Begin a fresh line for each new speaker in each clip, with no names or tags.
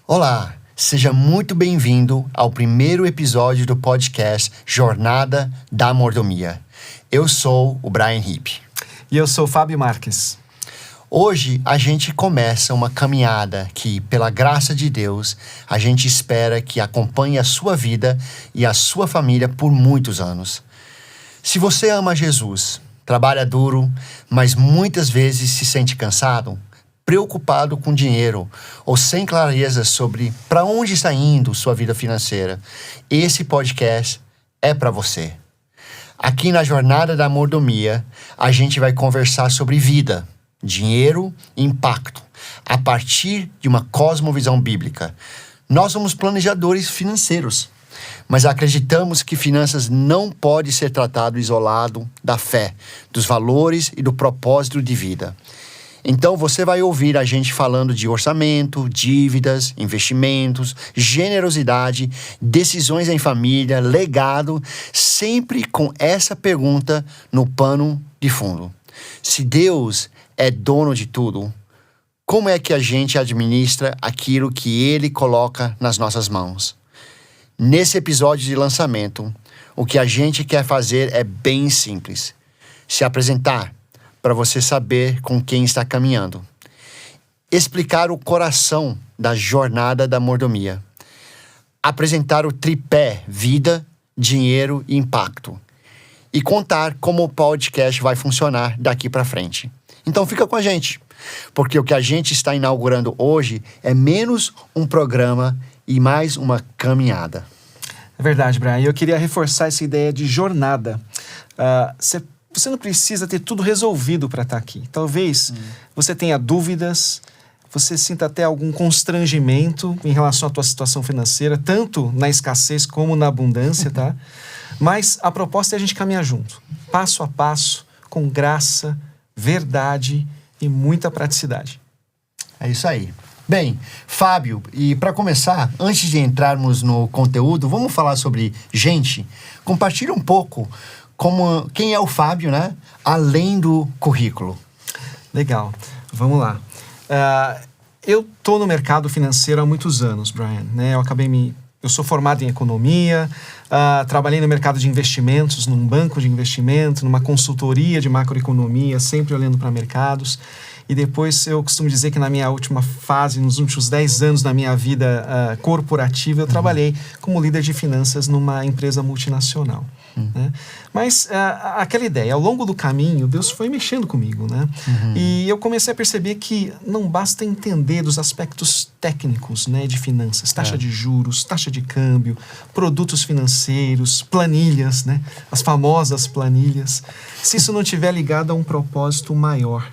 Olá, seja muito bem-vindo ao primeiro episódio do podcast Jornada da Mordomia. Eu sou o Brian Hipp.
E eu sou o Fábio Marques.
Hoje a gente começa uma caminhada que, pela graça de Deus, a gente espera que acompanhe a sua vida e a sua família por muitos anos. Se você ama Jesus, trabalha duro, mas muitas vezes se sente cansado, preocupado com dinheiro ou sem clareza sobre para onde está indo sua vida financeira, esse podcast é para você. Aqui na Jornada da Mordomia, a gente vai conversar sobre vida, dinheiro e impacto, a partir de uma cosmovisão bíblica. Nós somos planejadores financeiros, mas acreditamos que finanças não pode ser tratado isolado da fé, dos valores e do propósito de vida. Então você vai ouvir a gente falando de orçamento, dívidas, investimentos, generosidade, decisões em família, legado, sempre com essa pergunta no pano de fundo. Se Deus é dono de tudo, como é que a gente administra aquilo que Ele coloca nas nossas mãos? Nesse episódio de lançamento, o que a gente quer fazer é bem simples. Se apresentar, para você saber com quem está caminhando. Explicar o coração da jornada da mordomia. Apresentar o tripé vida, dinheiro e impacto. E contar como o podcast vai funcionar daqui para frente. Então fica com a gente, porque o que a gente está inaugurando hoje é menos um programa e mais uma caminhada.
É verdade, Brian. Eu queria reforçar essa ideia de jornada. Você não precisa ter tudo resolvido para estar aqui. Talvez você tenha dúvidas, você sinta até algum constrangimento em relação à tua situação financeira, tanto na escassez como na abundância, tá? Mas a proposta é a gente caminhar junto, passo a passo, com graça, verdade e muita praticidade.
É isso aí. Bem, Fábio, e para começar, antes de entrarmos no conteúdo, vamos falar sobre gente. Compartilha um pouco quem é o Fábio, né? Além do currículo.
Legal, vamos lá. Eu estou no mercado financeiro há muitos anos, Brian, né? Eu sou formado em economia, trabalhei no mercado de investimentos, num banco de investimento, numa consultoria de macroeconomia, sempre olhando para mercados. E depois eu costumo dizer que na minha última fase, nos últimos 10 anos da minha vida corporativa, eu trabalhei como líder de finanças numa empresa multinacional. Né? Mas aquela ideia, ao longo do caminho, Deus foi mexendo comigo, né? E eu comecei a perceber que não basta entender dos aspectos técnicos, né, de finanças, taxa de juros, taxa de câmbio, produtos financeiros, planilhas, né, as famosas planilhas, se isso não estiver ligado a um propósito maior.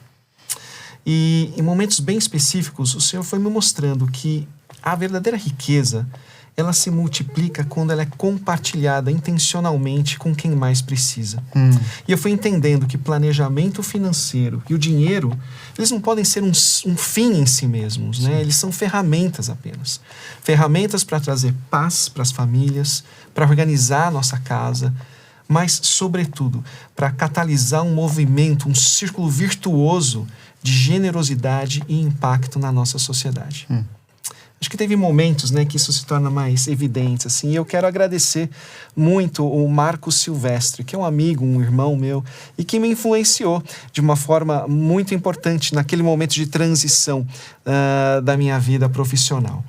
E em momentos bem específicos, o Senhor foi me mostrando que a verdadeira riqueza, ela se multiplica quando ela é compartilhada intencionalmente com quem mais precisa. E eu fui entendendo que planejamento financeiro e o dinheiro, eles não podem ser um fim em si mesmos, né? Eles são ferramentas apenas. Ferramentas para trazer paz para as famílias, para organizar a nossa casa, mas, sobretudo, para catalisar um movimento, um círculo virtuoso de generosidade e impacto na nossa sociedade. Acho que teve momentos, né, que isso se torna mais evidente, assim, e eu quero agradecer muito o Marcos Silvestre, que é um amigo, um irmão meu, e que me influenciou de uma forma muito importante naquele momento de transição da minha vida profissional.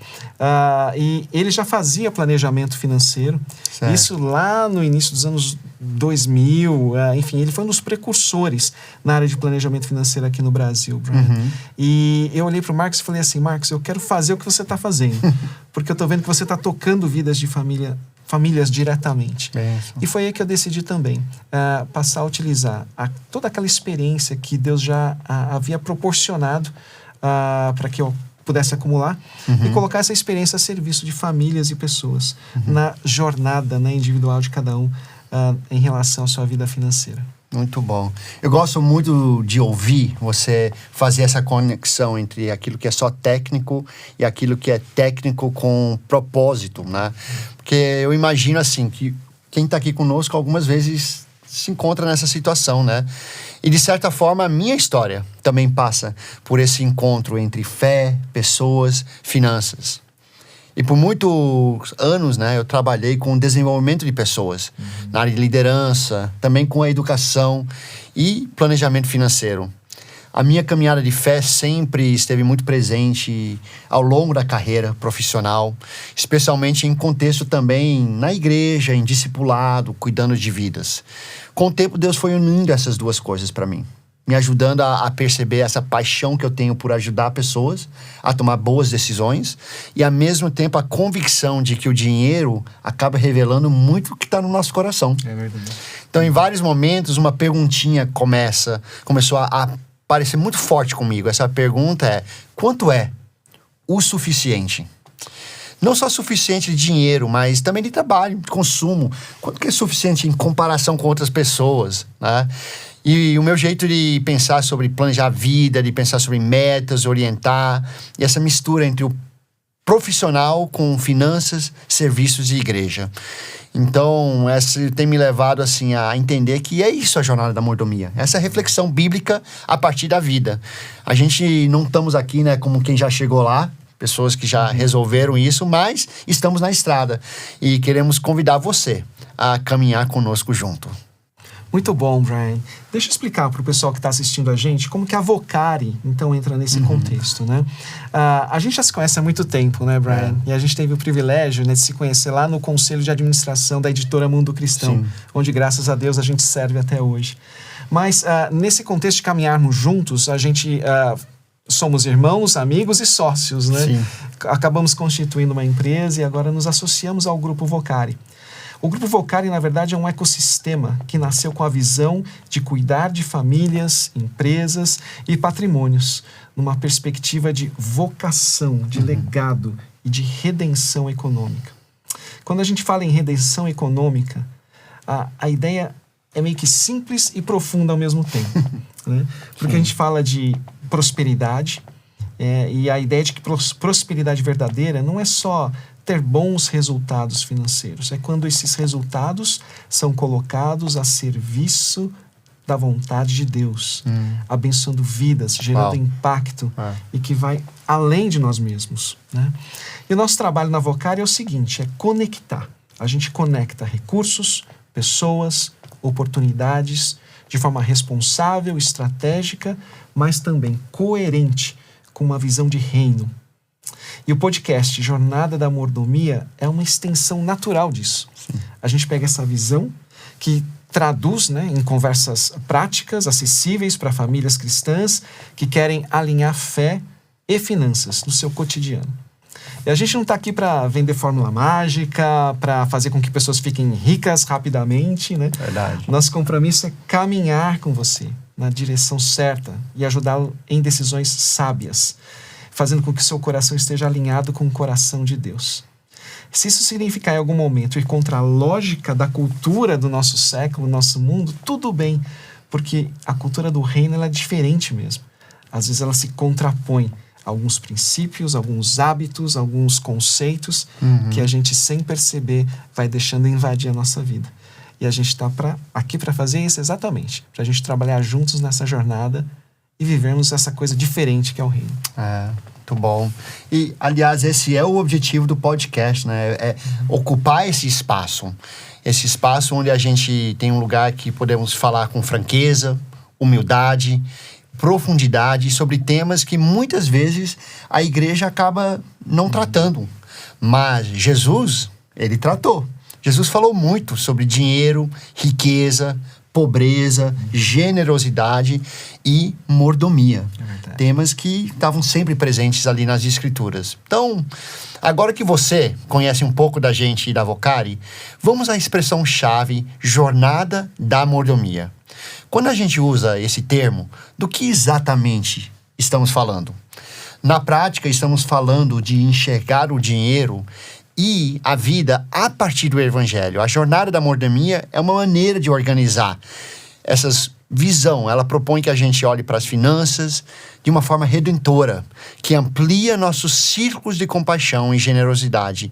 E ele já fazia planejamento financeiro, certo. Isso lá no início dos anos 2000, enfim, ele foi um dos precursores na área de planejamento financeiro aqui no Brasil, Brian. E eu olhei para o Marcos e falei assim, Marcos, eu quero fazer o que você está fazendo, porque eu estou vendo que você está tocando vidas de famílias diretamente. E foi aí que eu decidi também passar a utilizar toda aquela experiência que Deus já havia proporcionado para que eu pudesse acumular e colocar essa experiência a serviço de famílias e pessoas na jornada, né, individual de cada um em relação à sua vida financeira.
Muito bom. Eu gosto muito de ouvir você fazer essa conexão entre aquilo que é só técnico e aquilo que é técnico com propósito, né? Porque eu imagino assim, que quem está aqui conosco algumas vezes se encontra nessa situação, né? E de certa forma a minha história também passa por esse encontro entre fé, pessoas, finanças. E por muitos anos, né, eu trabalhei com o desenvolvimento de pessoas, na área de liderança, também com a educação e planejamento financeiro. A minha caminhada de fé sempre esteve muito presente ao longo da carreira profissional, especialmente em contexto também na igreja, em discipulado, cuidando de vidas. Com o tempo, Deus foi unindo essas duas coisas para mim, me ajudando a perceber essa paixão que eu tenho por ajudar pessoas a tomar boas decisões e, ao mesmo tempo, a convicção de que o dinheiro acaba revelando muito o que está no nosso coração.
É verdade.
Então, em vários momentos, uma perguntinha começou a parecer muito forte comigo. Essa pergunta é: quanto é o suficiente? Não só suficiente de dinheiro, mas também de trabalho, de consumo. Quanto que é suficiente em comparação com outras pessoas, né? E o meu jeito de pensar sobre planejar a vida, de pensar sobre metas, orientar, e essa mistura entre o profissional com finanças, serviços e igreja. Então, essa tem me levado assim a entender que é isso a jornada da mordomia. Essa reflexão bíblica a partir da vida. A gente não estamos aqui, né, como quem já chegou lá, pessoas que já resolveram isso, mas estamos na estrada e queremos convidar você a caminhar conosco junto.
Muito bom, Brian. Deixa eu explicar para o pessoal que está assistindo a gente como que a Vocari, então, entra nesse contexto, né? A gente já se conhece há muito tempo, né, Brian? E a gente teve o privilégio, né, de se conhecer lá no Conselho de Administração da editora Mundo Cristão, sim, onde, graças a Deus, a gente serve até hoje. Mas, nesse contexto de caminharmos juntos, a gente somos irmãos, amigos e sócios, né?
Sim.
Acabamos constituindo uma empresa e agora nos associamos ao Grupo Vocari. O Grupo Vocari, na verdade, é um ecossistema que nasceu com a visão de cuidar de famílias, empresas e patrimônios, numa perspectiva de vocação, de legado e de redenção econômica. Quando a gente fala em redenção econômica, a ideia é meio que simples e profunda ao mesmo tempo, né? Porque a gente fala de prosperidade, e a ideia de que prosperidade verdadeira não é só ter bons resultados financeiros. É quando esses resultados são colocados a serviço da vontade de Deus, abençoando vidas, gerando impacto e que vai além de nós mesmos, né? E o nosso trabalho na Vocari é o seguinte, é conectar. A gente conecta recursos, pessoas, oportunidades de forma responsável, estratégica, mas também coerente com uma visão de reino. E o podcast Jornada da Mordomia é uma extensão natural disso. Sim. A gente pega essa visão que traduz, né, em conversas práticas, acessíveis para famílias cristãs que querem alinhar fé e finanças no seu cotidiano. E a gente não está aqui para vender fórmula mágica, para fazer com que pessoas fiquem ricas rapidamente, né?
Verdade.
Nosso compromisso é caminhar com você na direção certa e ajudá-lo em decisões sábias, fazendo com que seu coração esteja alinhado com o coração de Deus. Se isso significar em algum momento ir contra a lógica da cultura do nosso século, do nosso mundo, tudo bem, porque a cultura do reino ela é diferente mesmo. Às vezes ela se contrapõe a alguns princípios, alguns hábitos, alguns conceitos que a gente, sem perceber, vai deixando invadir a nossa vida. E a gente está aqui para fazer isso exatamente, para a gente trabalhar juntos nessa jornada e vivermos essa coisa diferente que é o reino.
Muito bom. E, aliás, esse é o objetivo do podcast, né? É ocupar esse espaço onde a gente tem um lugar que podemos falar com franqueza, humildade, profundidade sobre temas que muitas vezes a igreja acaba não tratando. Mas Jesus, ele tratou. Jesus falou muito sobre dinheiro, riqueza, pobreza, generosidade e mordomia. Temas que estavam sempre presentes ali nas Escrituras. Então, agora que você conhece um pouco da gente e da Vocari, vamos à expressão-chave Jornada da Mordomia. Quando a gente usa esse termo, do que exatamente estamos falando? Na prática, estamos falando de enxergar o dinheiro e a vida a partir do Evangelho. A jornada da mordomia é uma maneira de organizar essa visão. Ela propõe que a gente olhe para as finanças de uma forma redentora, que amplia nossos círculos de compaixão e generosidade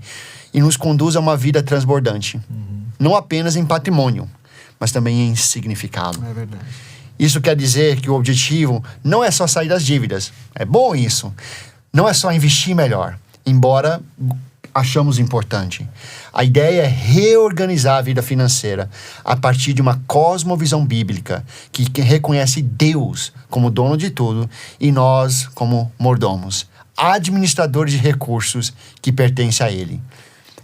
e nos conduz a uma vida transbordante. Não apenas em patrimônio, mas também em significado.
É verdade.
Isso quer dizer que o objetivo não é só sair das dívidas. É bom isso. Não é só investir melhor. Embora achamos importante. A ideia é reorganizar a vida financeira a partir de uma cosmovisão bíblica que reconhece Deus como dono de tudo e nós como mordomos, administradores de recursos que pertencem a Ele.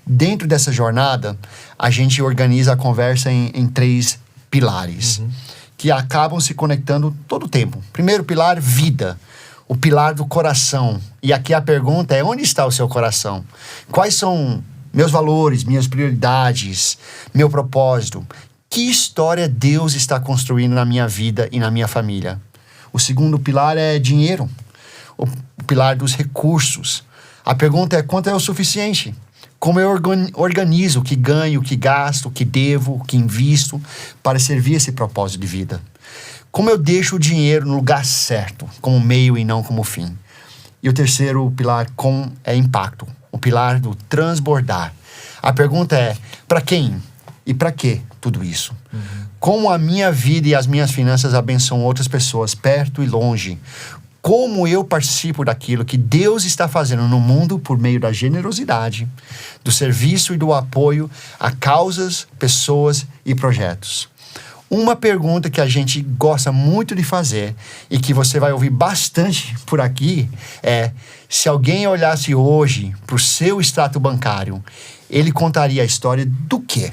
Dentro dessa jornada, a gente organiza a conversa em 3 pilares, que acabam se conectando todo o tempo. Primeiro pilar, vida. O pilar do coração. E aqui a pergunta é: onde está o seu coração? Quais são meus valores, minhas prioridades, meu propósito? Que história Deus está construindo na minha vida e na minha família? O segundo pilar é dinheiro. O pilar dos recursos. A pergunta é: quanto é o suficiente? Como eu organizo o que ganho, o que gasto, o que devo, o que invisto para servir esse propósito de vida? Como eu deixo o dinheiro no lugar certo, como meio e não como fim? E o terceiro pilar é impacto, o pilar do transbordar. A pergunta é: para quem e para que tudo isso? Como a minha vida e as minhas finanças abençoam outras pessoas, perto e longe? Como eu participo daquilo que Deus está fazendo no mundo por meio da generosidade, do serviço e do apoio a causas, pessoas e projetos? Uma pergunta que a gente gosta muito de fazer e que você vai ouvir bastante por aqui é: se alguém olhasse hoje para o seu extrato bancário, ele contaria a história do quê?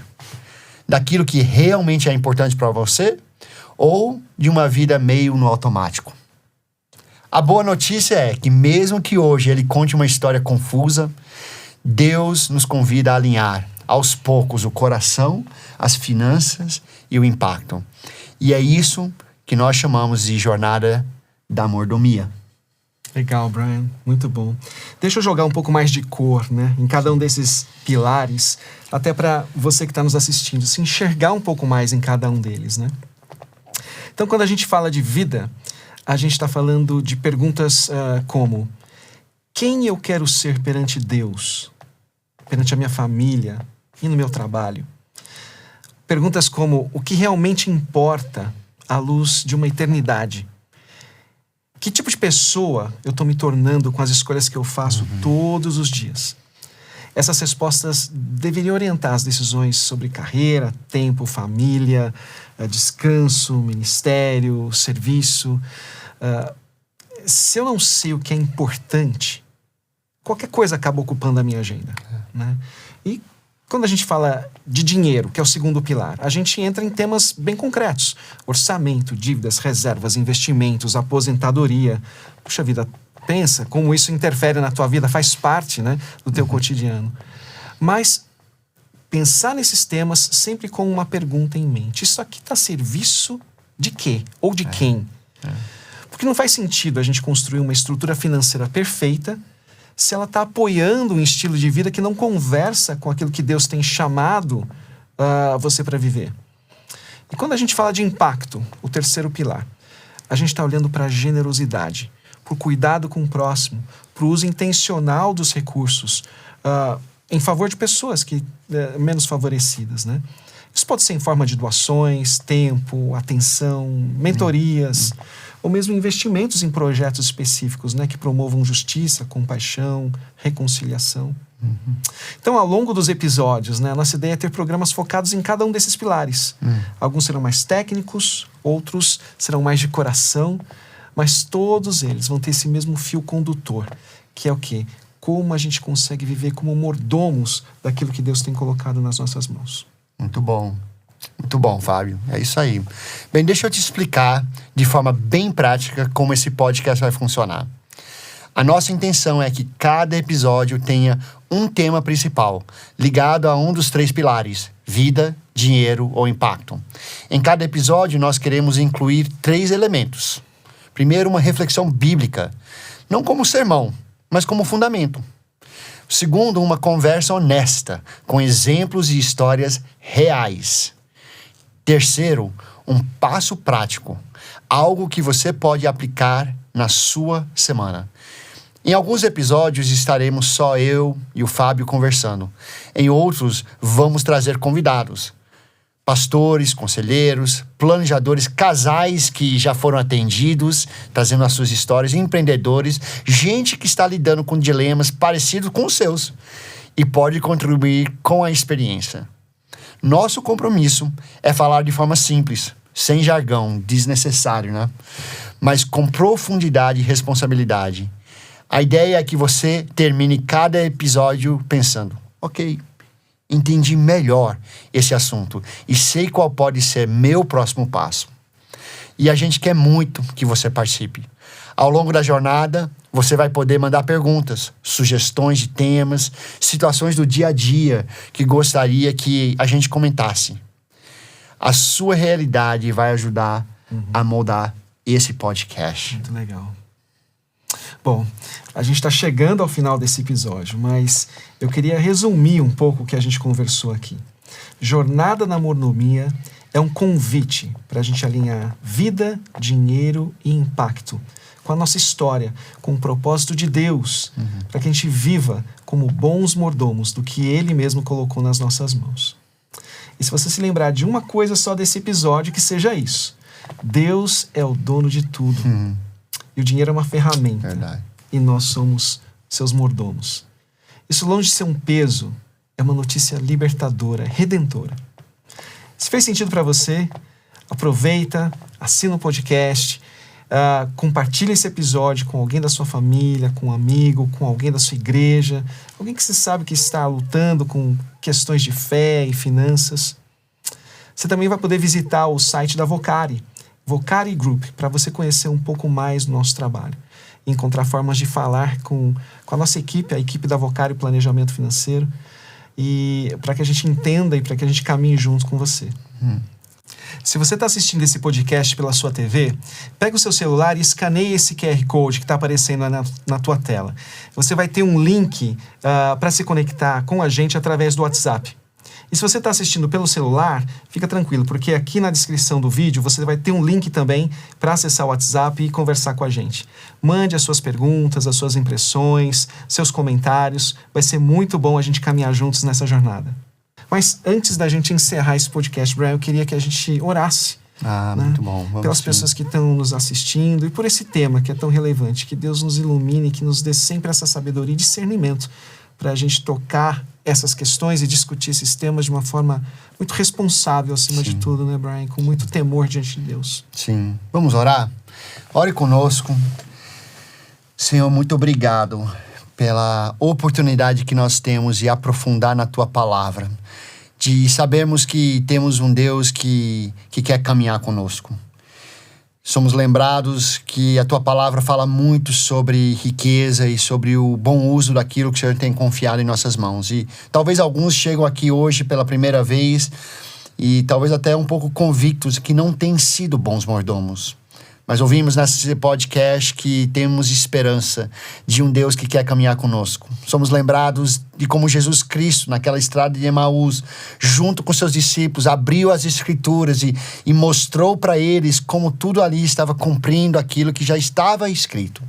Daquilo que realmente é importante para você ou de uma vida meio no automático? A boa notícia é que mesmo que hoje ele conte uma história confusa, Deus nos convida a alinhar aos poucos o coração, as finanças e o impacto. E é isso que nós chamamos de jornada da mordomia.
Legal, Brian. Muito bom. Deixa eu jogar um pouco mais de cor, né, em cada um desses pilares, até para você que está nos assistindo, se enxergar um pouco mais em cada um deles, né? Então, quando a gente fala de vida, a gente está falando de perguntas como: quem eu quero ser perante Deus, perante a minha família e no meu trabalho? Perguntas como: o que realmente importa à luz de uma eternidade? Que tipo de pessoa eu estou me tornando com as escolhas que eu faço todos os dias? Essas respostas deveriam orientar as decisões sobre carreira, tempo, família, descanso, ministério, serviço. Se eu não sei o que é importante, qualquer coisa acaba ocupando a minha agenda, né? E quando a gente fala de dinheiro, que é o segundo pilar, a gente entra em temas bem concretos: orçamento, dívidas, reservas, investimentos, aposentadoria. Puxa vida, pensa como isso interfere na tua vida, faz parte, né, do teu cotidiano. Mas pensar nesses temas sempre com uma pergunta em mente: isso aqui está a serviço de quê? Ou de quem? Porque não faz sentido a gente construir uma estrutura financeira perfeita se ela está apoiando um estilo de vida que não conversa com aquilo que Deus tem chamado você para viver. E quando a gente fala de impacto, o terceiro pilar, a gente está olhando para a generosidade, para o cuidado com o próximo, para o uso intencional dos recursos em favor de pessoas menos favorecidas, né? Isso pode ser em forma de doações, tempo, atenção, mentorias, ou mesmo investimentos em projetos específicos, né, que promovam justiça, compaixão, reconciliação. Então, ao longo dos episódios, né, a nossa ideia é ter programas focados em cada um desses pilares. Alguns serão mais técnicos, outros serão mais de coração, mas todos eles vão ter esse mesmo fio condutor, que é o quê? Como a gente consegue viver como mordomos daquilo que Deus tem colocado nas nossas mãos.
Muito bom. Muito bom, Fábio. É isso aí. Bem, deixa eu te explicar de forma bem prática como esse podcast vai funcionar. A nossa intenção é que cada episódio tenha um tema principal, ligado a um dos 3 pilares: vida, dinheiro ou impacto. Em cada episódio, nós queremos incluir 3 elementos. Primeiro, uma reflexão bíblica, não como sermão, mas como fundamento. Segundo, uma conversa honesta, com exemplos e histórias reais. Terceiro, um passo prático, algo que você pode aplicar na sua semana. Em alguns episódios estaremos só eu e o Fábio conversando. Em outros, vamos trazer convidados. Pastores, conselheiros, planejadores, casais que já foram atendidos, trazendo as suas histórias, empreendedores, gente que está lidando com dilemas parecidos com os seus. e pode contribuir com a experiência. Nosso compromisso é falar de forma simples, sem jargão desnecessário, né? Mas com profundidade e responsabilidade. A ideia é que você termine cada episódio pensando: ok, entendi melhor esse assunto e sei qual pode ser meu próximo passo. E a gente quer muito que você participe. Ao longo da jornada, você vai poder mandar perguntas, sugestões de temas, situações do dia a dia que gostaria que a gente comentasse. A sua realidade vai ajudar a moldar esse podcast.
Muito legal. Bom, a gente está chegando ao final desse episódio, mas eu queria resumir um pouco o que a gente conversou aqui. Jornada na Mordomia é um convite para a gente alinhar vida, dinheiro e impacto com a nossa história, com o propósito de Deus, para que a gente viva como bons mordomos do que Ele mesmo colocou nas nossas mãos. E se você se lembrar de uma coisa só desse episódio, que seja isso: Deus é o dono de tudo. E o dinheiro é uma ferramenta.
Verdade.
E nós somos seus mordomos. Isso, longe de ser um peso, é uma notícia libertadora, redentora. Se fez sentido para você, aproveita, assina o podcast, compartilha esse episódio com alguém da sua família, com um amigo, com alguém da sua igreja, alguém que você sabe que está lutando com questões de fé e finanças. Você também vai poder visitar o site da Vocari Group, para você conhecer um pouco mais do nosso trabalho e encontrar formas de falar com a nossa equipe, a equipe da Vocari Planejamento Financeiro, e para que a gente entenda e para que a gente caminhe junto com você. Se você está assistindo esse podcast pela sua TV, pega o seu celular e escaneia esse QR Code que está aparecendo na tua tela. Você vai ter um link para se conectar com a gente através do WhatsApp. E se você está assistindo pelo celular, fica tranquilo, porque aqui na descrição do vídeo você vai ter um link também para acessar o WhatsApp e conversar com a gente. Mande as suas perguntas, as suas impressões, seus comentários. Vai ser muito bom a gente caminhar juntos nessa jornada. Mas antes da gente encerrar esse podcast, Brian, eu queria que a gente orasse.
Muito bom. Vamos
pelas
sim.
pessoas que estão nos assistindo e por esse tema que é tão relevante. Que Deus nos ilumine, que nos dê sempre essa sabedoria e discernimento para a gente tocar essas questões e discutir esses temas de uma forma muito responsável, acima de tudo, né, Brian? Com muito temor diante de Deus.
Sim. Vamos orar? Ore conosco. Senhor, muito obrigado pela oportunidade que nós temos de aprofundar na Tua Palavra, de sabermos que temos um Deus que quer caminhar conosco. Somos lembrados que a Tua Palavra fala muito sobre riqueza e sobre o bom uso daquilo que o Senhor tem confiado em nossas mãos. E talvez alguns chegam aqui hoje pela primeira vez e talvez até um pouco convictos que não têm sido bons mordomos. Mas ouvimos nesse podcast que temos esperança de um Deus que quer caminhar conosco. Somos lembrados de como Jesus Cristo, naquela estrada de Emaús, junto com seus discípulos, abriu as Escrituras e mostrou para eles como tudo ali estava cumprindo aquilo que já estava escrito.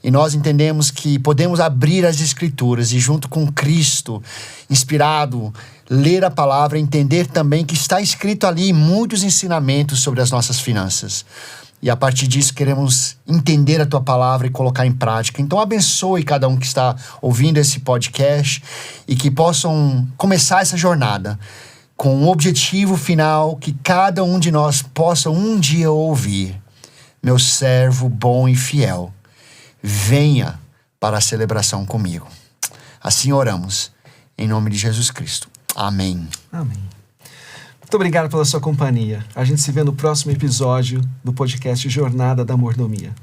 E nós entendemos que podemos abrir as Escrituras e, junto com Cristo, inspirado, ler a palavra, entender também que está escrito ali muitos ensinamentos sobre as nossas finanças. E a partir disso queremos entender a Tua Palavra e colocar em prática. Então abençoe cada um que está ouvindo esse podcast e que possam começar essa jornada com um objetivo final que cada um de nós possa um dia ouvir: meu servo bom e fiel, venha para a celebração comigo. Assim oramos, em nome de Jesus Cristo. Amém.
Amém. Muito obrigado pela sua companhia. A gente se vê no próximo episódio do podcast Jornada da Mordomia.